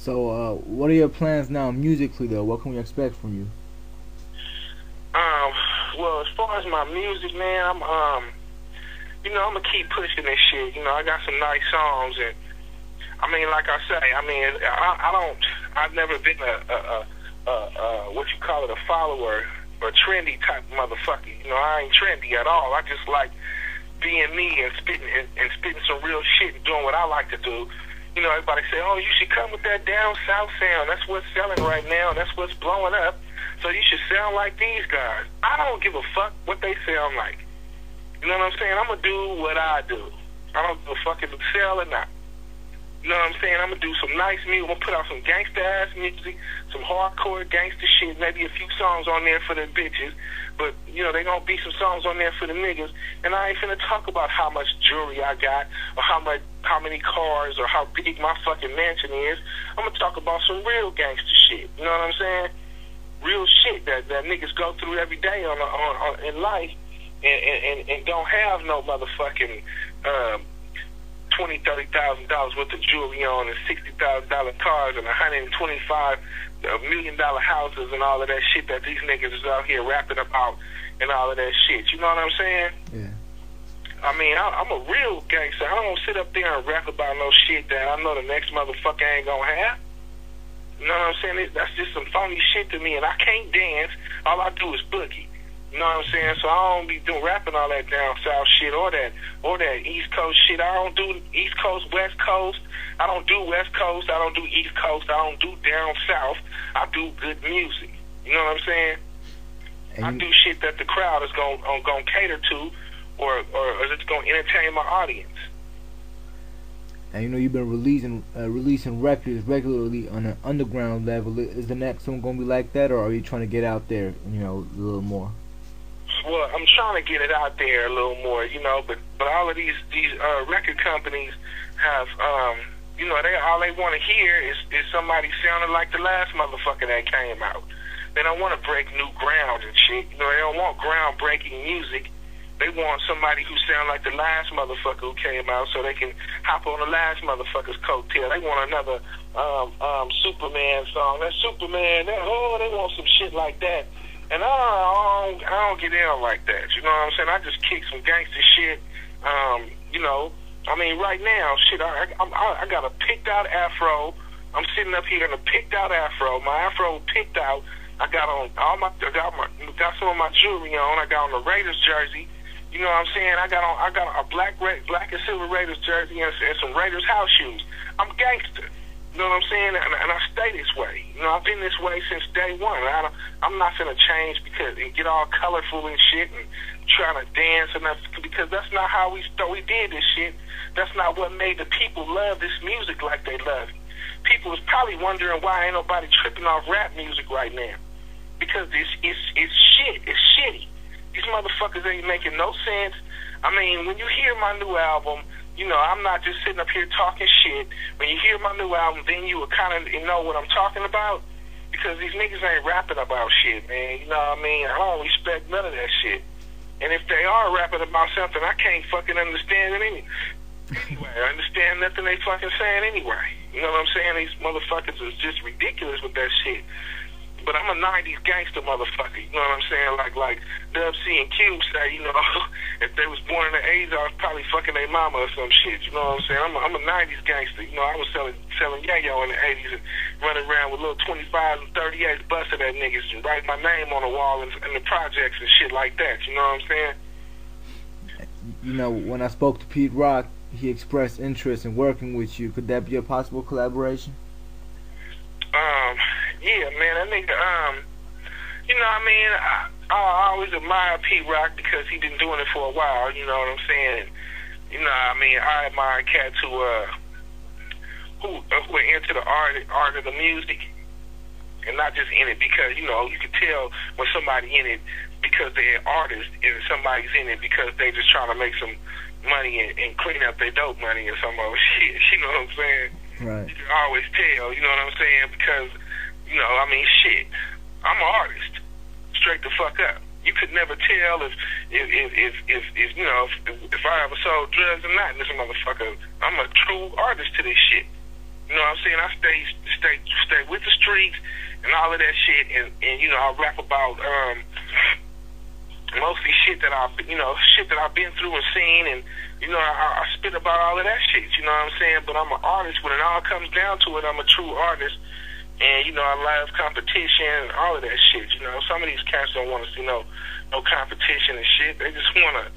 So, what are your plans now musically, though? What can we expect from you? Um, well, as far as my music, man, I'm gonna keep pushing this shit. I got some nice songs, and I mean, like I say, I've never been what you call it, a follower or trendy type of motherfucker. I ain't trendy at all. I just like being me and spitting some real shit and doing what I like to do. Everybody say, oh, you should come with that down south sound. That's what's selling right now. That's what's blowing up. So you should sound like these guys. I don't give a fuck what they sound like. You know what I'm saying? I'm going to do what I do. I don't give a fuck if it's sell or not. You know what I'm saying? I'm going to do some nice music. I'm going to put out some gangsta-ass music, some hardcore gangster shit, maybe a few songs on there for the bitches. But, they going to be some songs on there for the niggas. And I ain't finna talk about how much jewelry I got or how many cars or how big my fucking mansion is. I'm going to talk about some real gangster shit. You know what I'm saying? Real shit that niggas go through every day in life and don't have no motherfucking $20,000-$30,000 worth of jewelry on and $60,000 cars and $125 million houses and all of that shit that these niggas is out here rapping about and all of that shit. You know what I'm saying? Yeah. I mean, I'm a real gangster. I don't sit up there and rap about no shit that I know the next motherfucker ain't gonna have. You know what I'm saying? That's just some phony shit to me, and I can't dance. All I do is boogie. You know what I'm saying? So I don't be rapping all that down south shit or that East Coast shit. I don't do East Coast, West Coast. I don't do West Coast. I don't do East Coast. I don't do down south. I do good music. You know what I'm saying? I do shit that the crowd is gonna cater to, or it's gonna entertain my audience. And you've been releasing records regularly on an underground level. Is the next one gonna be like that, or are you trying to get out there, a little more? Well, I'm trying to get it out there a little more, but all of these record companies have, all they want to hear is somebody sounding like the last motherfucker that came out. They don't want to break new ground and shit. They don't want groundbreaking music. They want somebody who sound like the last motherfucker who came out so they can hop on the last motherfucker's coattail. They want another Superman song. That Superman, they want some shit like that. And I don't get in like that. You know what I'm saying? I just kick some gangster shit. Right now, shit, I got a picked out afro. I'm sitting up here in a picked out afro. My afro picked out. I got on got some of my jewelry on. I got on the Raiders jersey. You know what I'm saying? I got a black and silver Raiders jersey and some Raiders house shoes. I'm gangster. You know what I'm saying? And I stay this way. I've been this way since day one. I'm not gonna change and get all colorful and shit and trying to dance and because that's not how we did this shit. That's not what made the people love this music like they love it. People is probably wondering why ain't nobody tripping off rap music right now. Because it's shit. It's shitty. These motherfuckers ain't making no sense. When you hear my new album, I'm not just sitting up here talking shit. When you hear my new album, then you will kind of know what I'm talking about. Because these niggas ain't rapping about shit, man. You know what I mean? I don't respect none of that shit. And if they are rapping about something, I can't fucking understand it anyway. I understand nothing they fucking saying anyway. You know what I'm saying? These motherfuckers is just ridiculous with that shit. But I'm a 90s gangster motherfucker, you know what I'm saying? Like DubCnn say, if they was born in the 80s, I was probably fucking their mama or some shit, you know what I'm saying? I'm a 90s gangster, I was selling yayo in the 80s and running around with little 25s and 38s busting at niggas and writing my name on the wall in the projects and shit like that, you know what I'm saying? When I spoke to Pete Rock, he expressed interest in working with you. Could that be a possible collaboration? Yeah, man, that nigga, I always admire Pete Rock because he been doing it for a while, you know what I'm saying? I admire cats who are into the art of the music and not just in it because, you can tell when somebody in it because they're an artist and somebody's in it because they just trying to make some money and clean up their dope money or some other shit, you know what I'm saying? Right. You can always tell, you know what I'm saying? Because, shit, I'm an artist, straight the fuck up. You could never tell if I ever sold drugs or not in this motherfucker. I'm a true artist to this shit. You know what I'm saying? I stay with the streets and all of that shit, and you know, I rap about mostly shit that I've been through and seen, and you know, I spit about all of that shit. You know what I'm saying? But I'm an artist. When it all comes down to it, I'm a true artist, and you know, I love competition and all of that shit. You know, some of these cats don't want to see no competition and shit. They just want to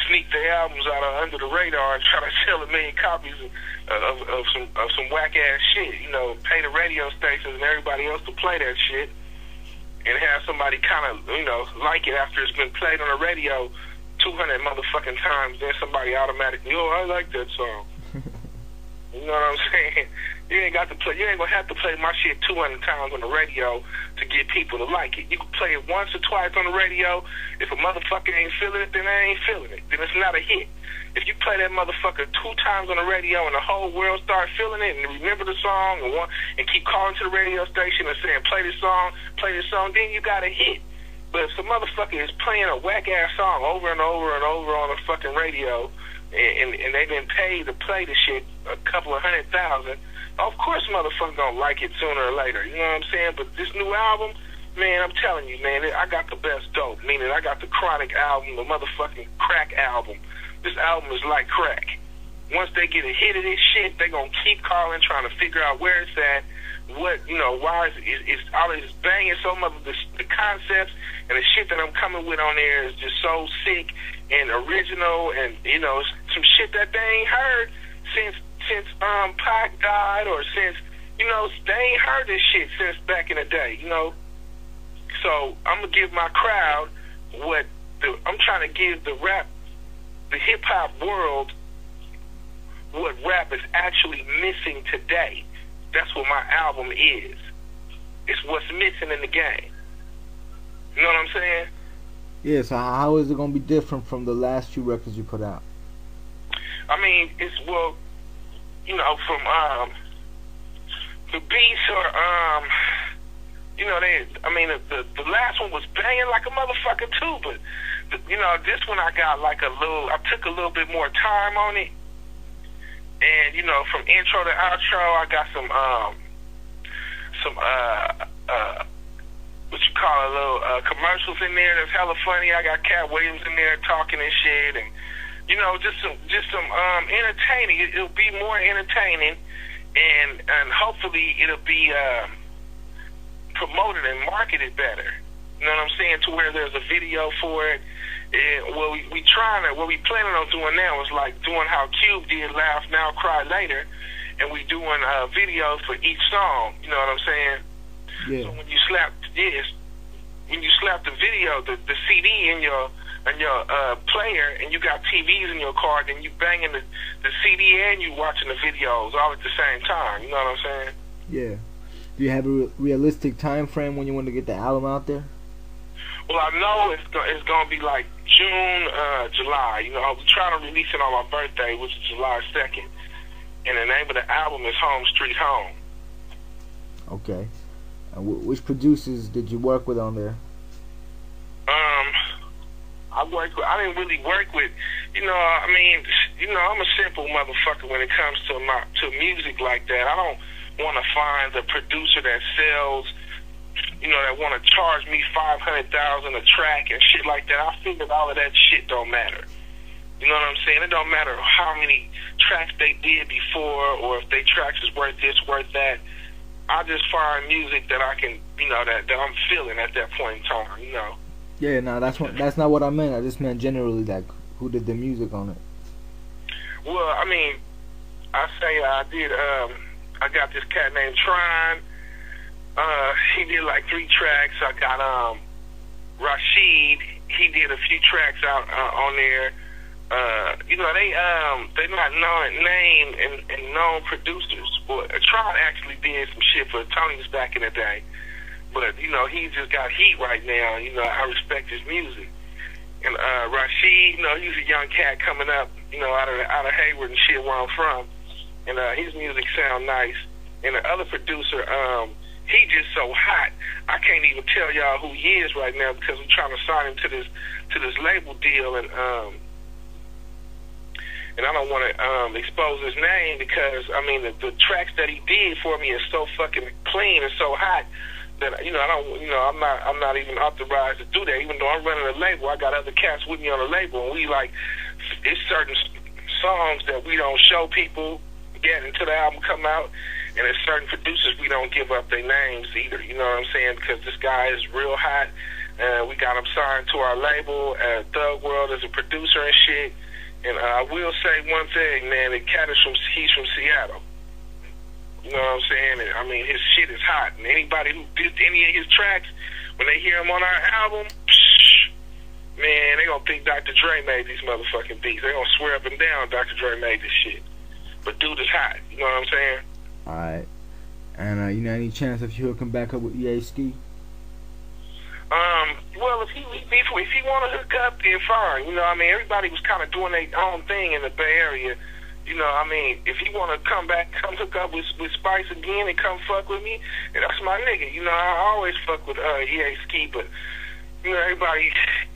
sneak their albums out under the radar and try to sell 1 million copies of some whack ass shit. You know, pay the radio stations and everybody else to play that shit, and have somebody kind of, you know, like it after it's been played on the radio 200 motherfucking times. Then somebody automatically, oh, I like that song. You know what I'm saying? You ain't gonna have to play my shit 200 times on the radio to get people to like it. You can play it once or twice on the radio. If a motherfucker ain't feeling it, then I ain't feeling it. Then it's not a hit. If you play that motherfucker 2 times on the radio and the whole world start feeling it and remember the song and keep calling to the radio station and saying play this song, then you got a hit. But if some motherfucker is playing a whack ass song over and over and over on the fucking radio, and they've been paid to play the shit a couple of 100,000, of course motherfucker gonna like it sooner or later. You know what I'm saying? But this new album, man, I'm telling you, man, I got the best dope. Meaning I got the Chronic album, the motherfucking crack album. This album is like crack. Once they get a hit of this shit, they gonna keep calling, trying to figure out where it's at, what, you know, why it's all this banging so much. The concepts and the shit that I'm coming with on there is just so sick and original, and you know, some shit that they ain't heard since Pac died, or since, you know, they ain't heard this shit since back in the day, you know. So I'm gonna give my crowd I'm trying to give the hip hop world what rap is actually missing today. That's what my album is. It's what's missing in the game. You know what I'm saying? Yeah, so how is it going to be different from the last 2 records you put out? I mean, well, you know, from the beats are, you know, the last one was banging like a motherfucker too, but, you know, this one I got like I took a little bit more time on it. And, you know, from intro to outro, I got some what you call a little commercials in there that's hella funny. I got Cat Williams in there talking and shit, and you know, just some entertaining. It'll be more entertaining, and hopefully it'll be promoted and marketed better. You know what I'm saying? To where there's a video for it. What we planning on doing now is like doing how Cube did Laugh Now, Cry Later, and we doing videos for each song. You know what I'm saying? Yeah. So when you slap the video, the CD in your player, and you got TVs in your car, then you banging the CD and you watching the videos all at the same time. You know what I'm saying? Yeah. Do you have a realistic time frame when you want to get the album out there? Well, I know it's going to be like June, July. You know, I'll be trying to release it on my birthday, which is July 2nd. And the name of the album is Home Street Home. Okay. Which producers did you work with on there? I didn't really work with, you know, I mean, you know, I'm a simple motherfucker when it comes to music like that. I don't want to find the producer that sells, you know, that want to charge me $500,000 a track and shit like that. I figured all of that shit don't matter. You know what I'm saying? It don't matter how many tracks they did before, or if they tracks is worth this, worth that. I just find music that I can, you know, that I'm feeling at that point in time, you know. Yeah, no, that's not what I meant. I just meant generally, like, who did the music on it? Well, I mean, I got this cat named Trine. He did like 3 tracks. I got Rashid. He did a few tracks out on there. You know, they're not named and known producers. But Trine actually did some shit for Tony's back in the day. But, you know, he just got heat right now. You know, I respect his music. And Rashid, you know, he's a young cat coming up, you know, out of Hayward and shit where I'm from. And his music sound nice. And the other producer, he just so hot. I can't even tell y'all who he is right now because we're trying to sign him to this label deal. And and I don't want to expose his name because I mean the tracks that he did for me is so fucking clean and so hot that I'm not even authorized to do that. Even though I'm running a label, I got other cats with me on the label, and we like it's certain songs that we don't show people yet until the album come out, and there's certain producers we don't give up their names either. You know what I'm saying? Because this guy is real hot. We got him signed to our label at Thug World as a producer and shit. And I will say one thing, man. The cat is he's from Seattle. You know what I'm saying? And, I mean, his shit is hot. And anybody who did any of his tracks, when they hear him on our album, man, they gonna think Dr. Dre made these motherfucking beats. They gonna swear up and down Dr. Dre made this shit. But dude is hot. You know what I'm saying? All right. And you know, any chance if he'll come back up with EA Ski? Well, if he want to hook up, then fine. You know, I mean, everybody was kind of doing their own thing in the Bay Area. You know, I mean, if he want to come back, come hook up with Spice again and come fuck with me, and that's my nigga. You know, I always fuck with EA Ski, but you know, everybody,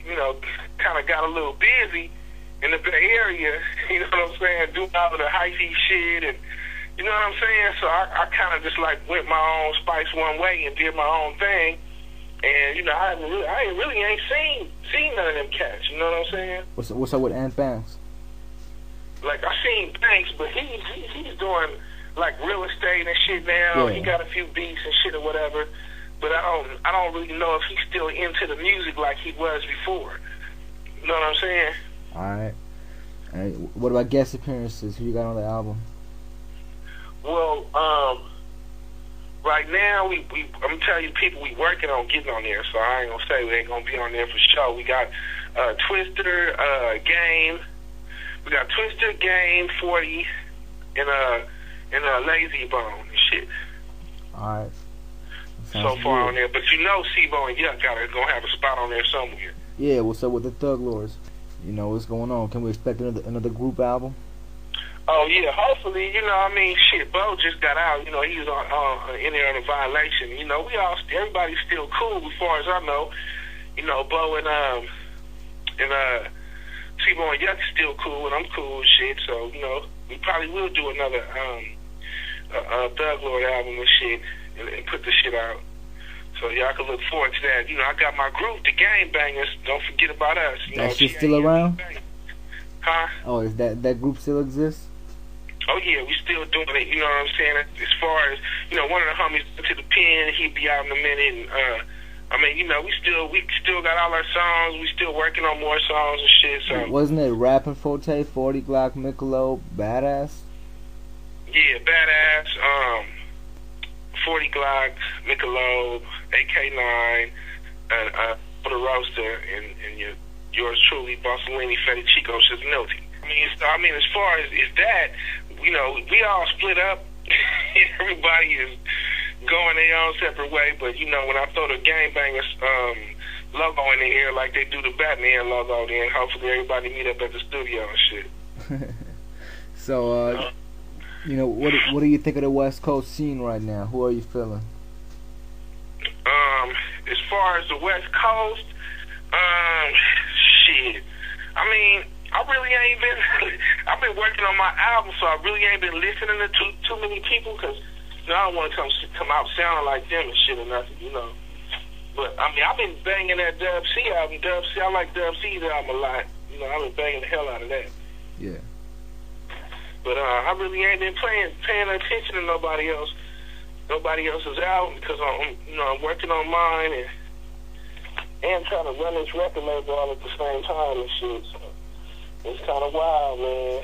you know, kind of got a little busy in the Bay Area. You know what I'm saying? Doing all of the hyphy shit, and you know what I'm saying. So I kind of just like went my own Spice one way and did my own thing. And you know, I ain't seen none of them cats. You know what I'm saying? What's up with Ant Banks? Like I seen Banks, but he's doing like real estate and shit now. Yeah. He got a few beats and shit or whatever. But I don't really know if he's still into the music like he was before. You know what I'm saying? All right. And what about guest appearances? Who you got on the album? Well, right now I'm telling you, people we working on getting on there. So I ain't gonna say we ain't gonna be on there for sure. We got Twister, Game. We got Twister, Game, 40, and Lazy Bone and shit. All right. So far on there, but you know, Sibo and Yuck gonna have a spot on there somewhere. Yeah, what's up with the Thug Lords? You know what's going on? Can we expect another group album? Oh yeah, hopefully. You know, I mean, shit. Bo just got out. You know, he was in there on a violation. You know, everybody's still cool as far as I know. You know, Bo and Sibo and Yuck is still cool, and I'm cool and shit. So you know, we probably will do another Thug Lord album and shit. And put the shit out. So y'all can look forward to that. You know, I got my group, the Game Bangers. Don't forget about us. You that know, shit still around? Huh? Oh, is that group still exists? Oh yeah, we still doing it. You know what I'm saying? As far as, you know, one of the homies to the pen, he'll be out in a minute. And I mean, you know, we still got all our songs. We still working on more songs and shit. So wasn't it Rappin' Forte, 40 Glock, Michelob, Badass? Yeah, Badass. 40 Glock, Michelob, AK9, and for the roaster, and yours truly, Bossolini, Fetty Chico, Shiznilti. I mean, as far as that, you know, we all split up. Everybody is going their own separate way. But you know, when I throw the Game Bangers logo in the air like they do the Batman logo, then hopefully everybody meet up at the studio and shit. So, you know, what do you think of the West Coast scene right now? Who are you feeling? As far as the West Coast, shit. I mean, I really ain't been. I've been working on my album, so I really ain't been listening to too many people because you know, I don't want to come out sounding like them and shit or nothing, you know. But I mean, I've been banging that Dub C album. I like Dub C's album a lot. You know, I've been banging the hell out of that. Yeah. But I really ain't been paying attention to nobody else's album because I'm working on mine and trying to run this record label all at the same time and shit. So it's kind of wild, man.